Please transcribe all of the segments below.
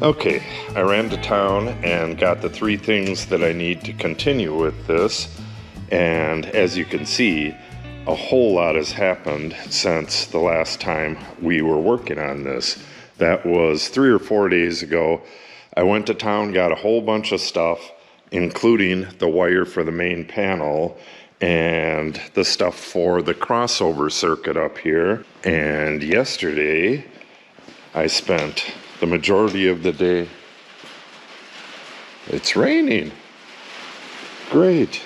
Okay, I ran to town and got the 3 things that I need to continue with this, and as you can see, a whole lot has happened since the last time we were working on this. That was 3 or 4 days ago. I went to town, got a whole bunch of stuff, including the wire for the main panel and the stuff for the crossover circuit up here. And yesterday, I spent the majority of the day. It's raining. Great.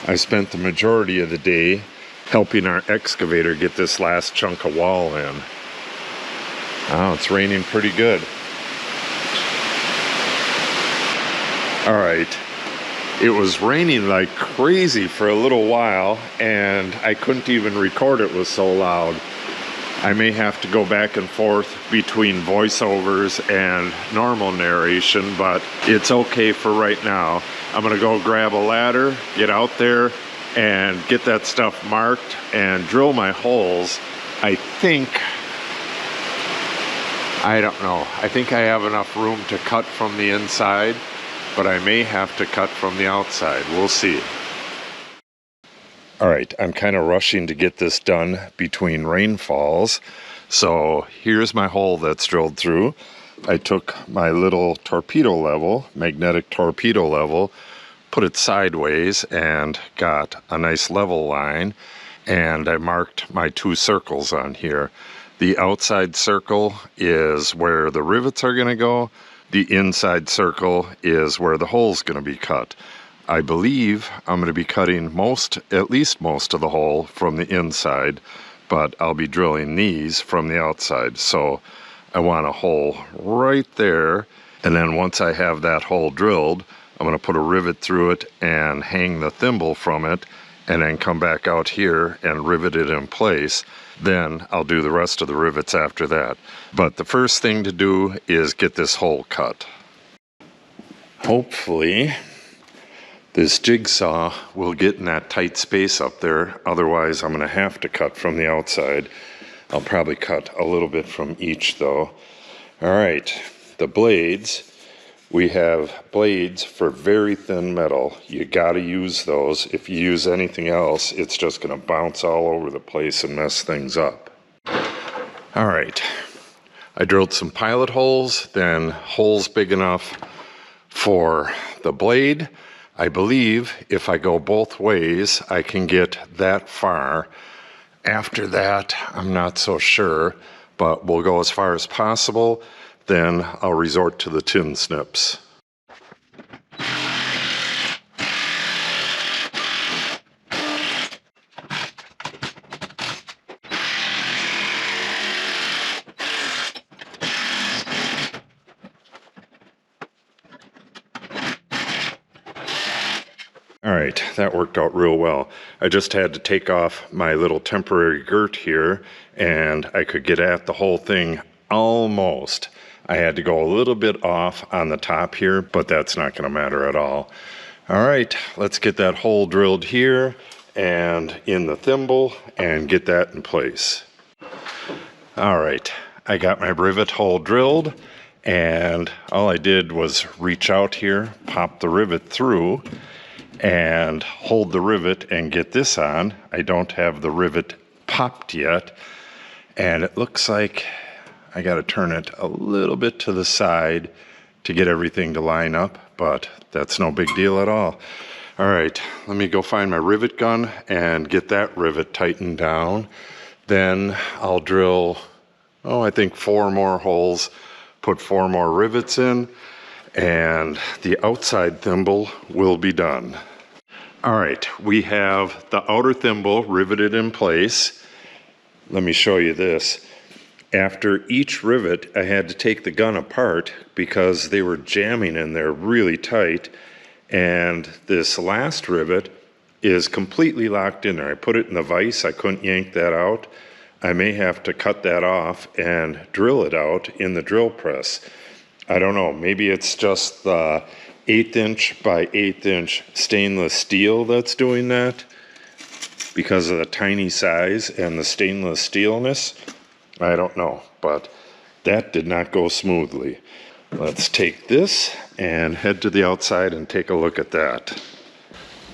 I spent the majority of the day helping our excavator get this last chunk of wall in. Oh, it's raining pretty good. All right. It was raining like crazy for a little while, and I couldn't even record, it was so loud. I may have to go back and forth between voiceovers and normal narration, but it's okay for right now. I'm gonna go grab a ladder, get out there, and get that stuff marked and drill my holes. I don't know. I think I have enough room to cut from the inside, but I may have to cut from the outside. We'll see. All right, I'm kind of rushing to get this done between rainfalls. So here's my hole that's drilled through. I took my little torpedo level, magnetic torpedo level, put it sideways and got a nice level line. And I marked my 2 circles on here. The outside circle is where the rivets are gonna go. The inside circle is where the hole's gonna be cut. I believe I'm going to be cutting at least most of the hole from the inside, but I'll be drilling these from the outside. So I want a hole right there, and then once I have that hole drilled, I'm going to put a rivet through it and hang the thimble from it, and then come back out here and rivet it in place. Then I'll do the rest of the rivets after that. But the first thing to do is get this hole cut. Hopefully this jigsaw will get in that tight space up there. Otherwise, I'm gonna have to cut from the outside. I'll probably cut a little bit from each though. All right, the blades. We have blades for very thin metal. You gotta use those. If you use anything else, it's just gonna bounce all over the place and mess things up. All right, I drilled some pilot holes, then holes big enough for the blade. I believe if I go both ways, I can get that far. After that, I'm not so sure, but we'll go as far as possible. Then I'll resort to the tin snips. All right, that worked out real well. I just had to take off my little temporary girt here, and I could get at the whole thing almost. I had to go a little bit off on the top here, but that's not gonna matter at all. All right, let's get that hole drilled here and in the thimble and get that in place. All right, I got my rivet hole drilled, and all I did was reach out here, pop the rivet through, and hold the rivet and get this on. I don't have the rivet popped yet, and it looks like I got to turn it a little bit to the side to get everything to line up, but that's no big deal at all. All right, let me go find my rivet gun and get that rivet tightened down. Then I'll drill, I think 4 more holes, put 4 more rivets in, and the outside thimble will be done. All right, we have the outer thimble riveted in place. Let me show you this. After each rivet, I had to take the gun apart because they were jamming in there really tight, and this last rivet is completely locked in there. I put it in the vise, I couldn't yank that out. I may have to cut that off and drill it out in the drill press. I don't know, maybe it's just the 1/8 inch by 1/8 inch stainless steel that's doing that because of the tiny size and the stainless steelness. I don't know, but that did not go smoothly. Let's take this and head to the outside and take a look at that.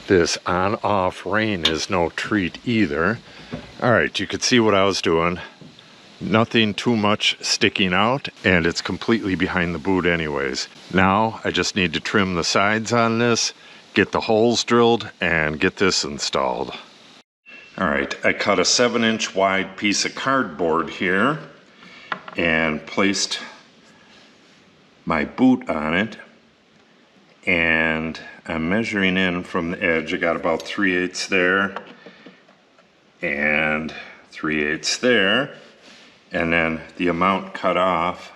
This on-off rain is no treat either. All right, you could see what I was doing. Nothing too much sticking out, and it's completely behind the boot anyways. Now I just need to trim the sides on this, get the holes drilled, and get this installed. All right, I cut a 7-inch wide piece of cardboard here and placed my boot on it, and I'm measuring in from the edge. I got about 3/8 there and 3/8 there, and then the amount cut off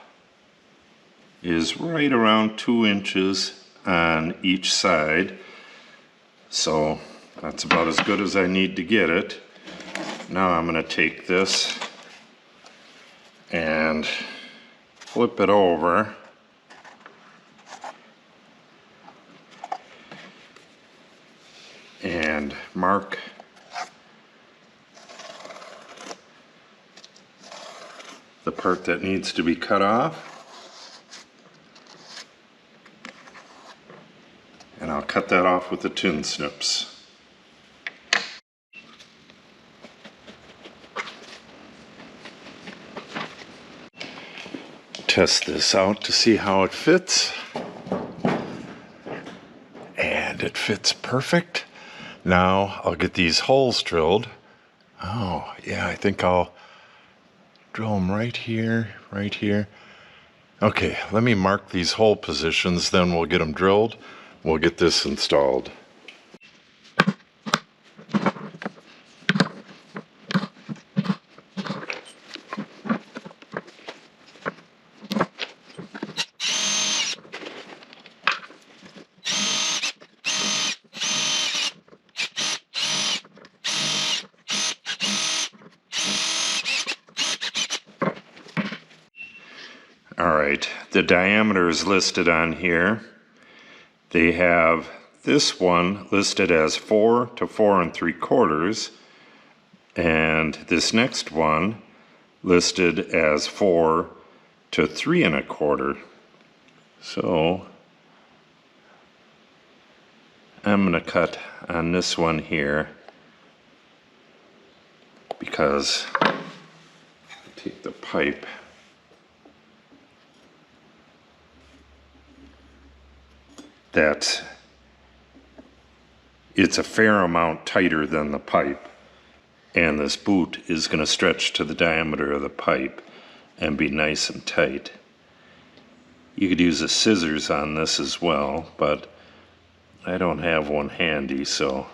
is right around 2 inches on each side, so that's about as good as I need to get it. Now I'm going to take this and flip it over and mark the part that needs to be cut off. And I'll cut that off with the tin snips. Test this out to see how it fits. And it fits perfect. Now I'll get these holes drilled. Oh, yeah, I think I'll drill them right here, right here. Okay, let me mark these hole positions, then we'll get them drilled. We'll get this installed. All right, the diameter is listed on here. They have this one listed as 4 to 4 3/4, and this next one listed as 4 to 3 1/4. So I'm going to cut on this one here because I take the pipe. It's a fair amount tighter than the pipe, and this boot is going to stretch to the diameter of the pipe and be nice and tight. You could use a scissors on this as well, but I don't have one handy, so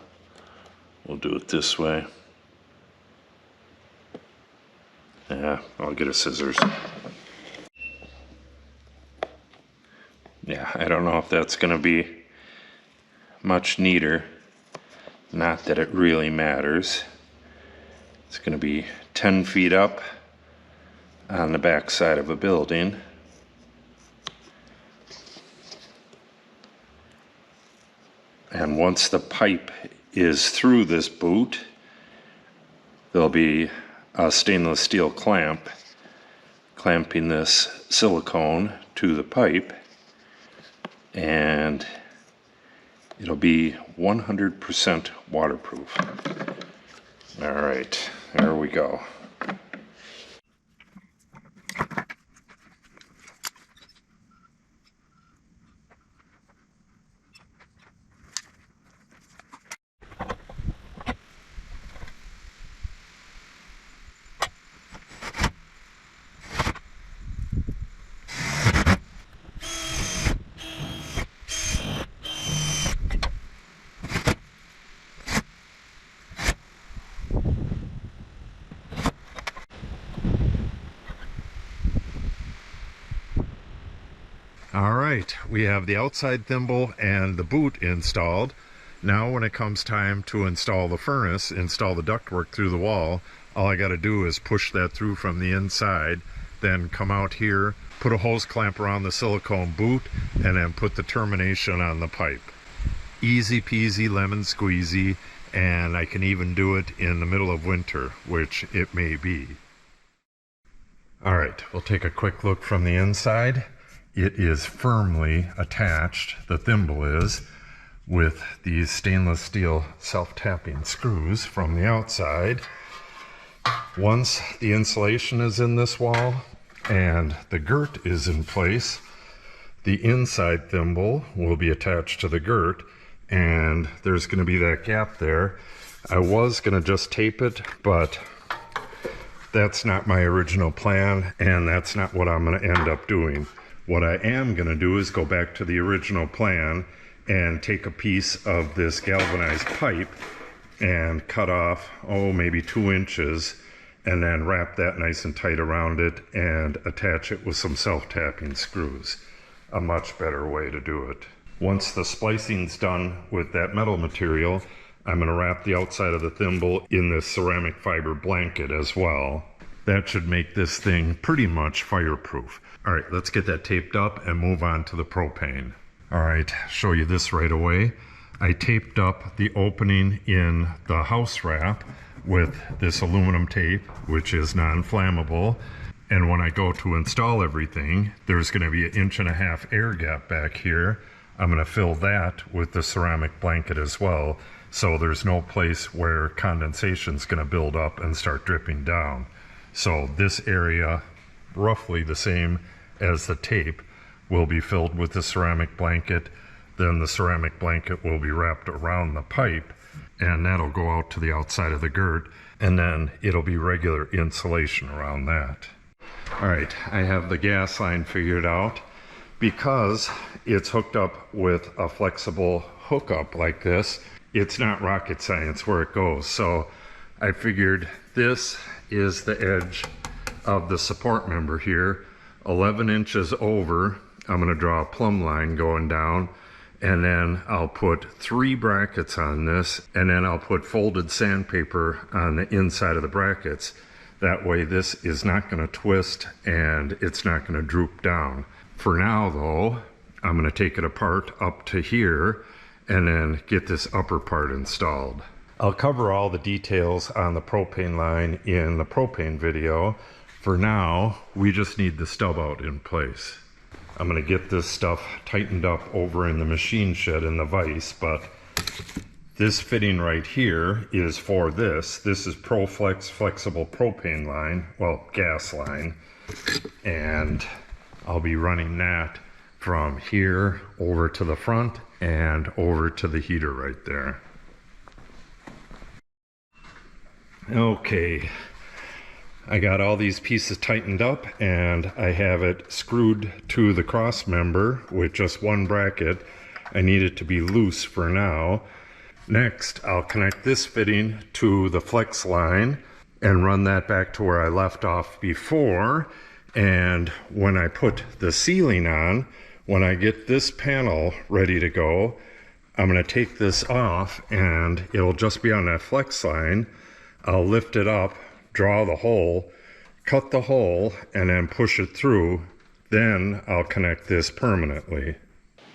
we'll do it this way. Yeah, I'll get a scissors. Yeah, I don't know if that's going to be much neater. Not that it really matters. It's going to be 10 feet up on the back side of a building. And once the pipe is through this boot, there'll be a stainless steel clamp clamping this silicone to the pipe, and it'll be 100% waterproof. All right, there we go. All right, we have the outside thimble and the boot installed. Now when it comes time to install the furnace, install the ductwork through the wall, all I got to do is push that through from the inside, then come out here, put a hose clamp around the silicone boot, and then put the termination on the pipe. Easy peasy lemon squeezy, and I can even do it in the middle of winter, which it may be. All right, we'll take a quick look from the inside. it is firmly attached, the thimble is, with these stainless steel self-tapping screws from the outside. Once the insulation is in this wall and the girt is in place, the inside thimble will be attached to the girt, and there's going to be that gap there. I was going to just tape it, but that's not my original plan, and that's not what I'm going to end up doing. What I am going to do is go back to the original plan and take a piece of this galvanized pipe and cut off, maybe 2 inches, and then wrap that nice and tight around it and attach it with some self-tapping screws. A much better way to do it. Once the splicing's done with that metal material, I'm going to wrap the outside of the thimble in this ceramic fiber blanket as well. That should make this thing pretty much fireproof. All right, let's get that taped up and move on to the propane. All right, show you this right away. I taped up the opening in the house wrap with this aluminum tape, which is non-flammable. And when I go to install everything, there's going to be 1.5 inch air gap back here. I'm going to fill that with the ceramic blanket as well, so there's no place where condensation's going to build up and start dripping down. So this area, roughly the same as the tape, will be filled with the ceramic blanket. Then the ceramic blanket will be wrapped around the pipe, and that'll go out to the outside of the girt, and then it'll be regular insulation around that. All right, I have the gas line figured out. Because it's hooked up with a flexible hookup like this, it's not rocket science where it goes. So I figured this is the edge of the support member here, 11 inches over. I'm going to draw a plumb line going down, and then I'll put 3 brackets on this, and then I'll put folded sandpaper on the inside of the brackets. That way this is not going to twist and it's not going to droop down. For now though, I'm going to take it apart up to here and then get this upper part installed. I'll cover all the details on the propane line in the propane video. For now, we just need the stub out in place. I'm going to get this stuff tightened up over in the machine shed in the vise, but this fitting right here is for this. This is ProFlex flexible propane line, well, gas line. And I'll be running that from here over to the front and over to the heater right there. Okay, I got all these pieces tightened up and I have it screwed to the cross member with just 1 bracket. I need it to be loose for now. Next, I'll connect this fitting to the flex line and run that back to where I left off before. And when I put the ceiling on, when I get this panel ready to go, I'm going to take this off and it'll just be on that flex line. I'll lift it up, draw the hole, cut the hole, and then push it through. Then I'll connect this permanently.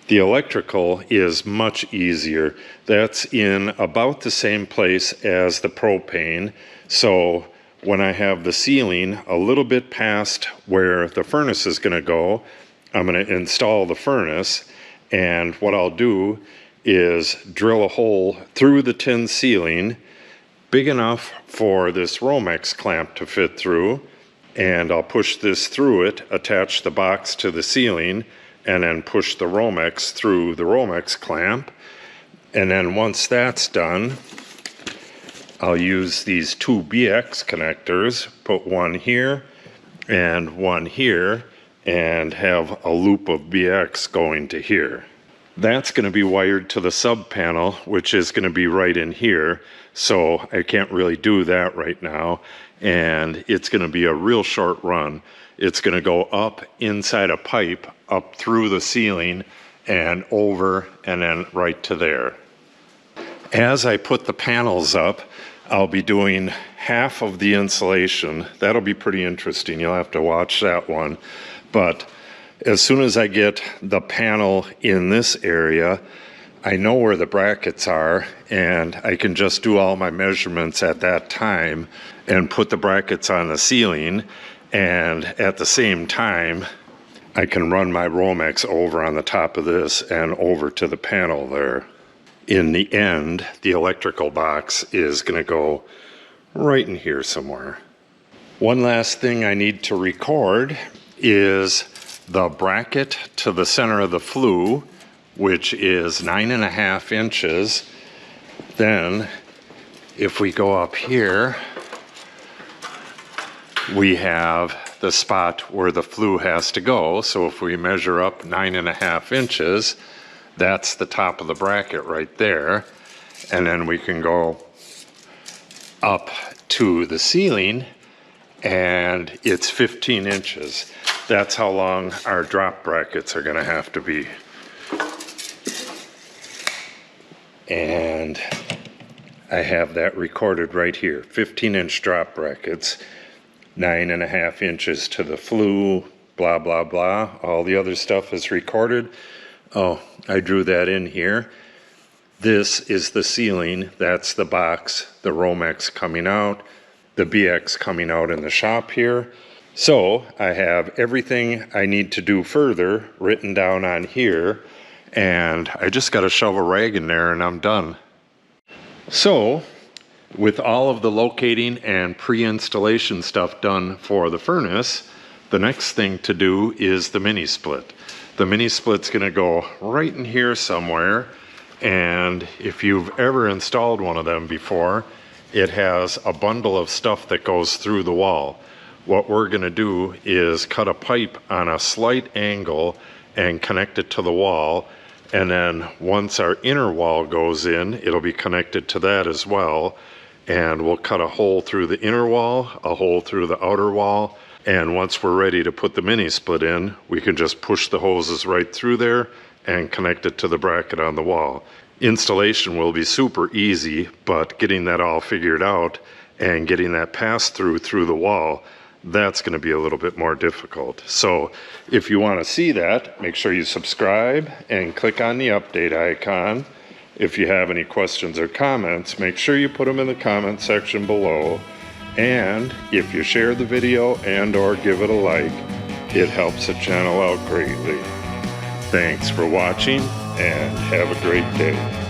The electrical is much easier. That's in about the same place as the propane. So when I have the ceiling a little bit past where the furnace is going to go, I'm going to install the furnace. And what I'll do is drill a hole through the tin ceiling big enough for this Romex clamp to fit through. And I'll push this through it, attach the box to the ceiling, and then push the Romex through the Romex clamp. And then once that's done, I'll use these 2 BX connectors, put one here and one here, and have a loop of BX going to here. That's going to be wired to the sub panel, which is going to be right in here, so I can't really do that right now, and it's going to be a real short run. It's going to go up inside a pipe, up through the ceiling, and over, and then right to there. As I put the panels up, I'll be doing half of the insulation. That'll be pretty interesting. You'll have to watch that one. But as soon as I get the panel in this area, I know where the brackets are, and I can just do all my measurements at that time and put the brackets on the ceiling. And at the same time, I can run my Romex over on the top of this and over to the panel there. In the end, the electrical box is going to go right in here somewhere. One last thing I need to record is the bracket to the center of the flue, which is 9.5 inches. Then if we go up here, we have the spot where the flue has to go. So if we measure up 9.5 inches, that's the top of the bracket right there. And then we can go up to the ceiling, and it's 15 inches. That's how long our drop brackets are going to have to be. And I have that recorded right here. 15-inch drop brackets, 9.5 inches to the flue, blah, blah, blah. All the other stuff is recorded. Oh, I drew that in here. This is the ceiling. That's the box, the Romex coming out, the BX coming out in the shop here. So I have everything I need to do further written down on here, and I just got to shove a rag in there and I'm done. So with all of the locating and pre-installation stuff done for the furnace, the next thing to do is the mini split. The mini split's going to go right in here somewhere, and if you've ever installed one of them before, it has a bundle of stuff that goes through the wall. What we're going to do is cut a pipe on a slight angle and connect it to the wall, and then once our inner wall goes in, it'll be connected to that as well, and we'll cut a hole through the inner wall, a hole through the outer wall, and once we're ready to put the mini split in, we can just push the hoses right through there and connect it to the bracket on the wall. Installation will be super easy, but getting that all figured out and getting that pass-through through the wall, that's going to be a little bit more difficult. So if you want to see that, make sure you subscribe and click on the update icon. If you have any questions or comments, make sure you put them in the comment section below. And if you share the video and or give it a like, it helps the channel out greatly. Thanks for watching and have a great day.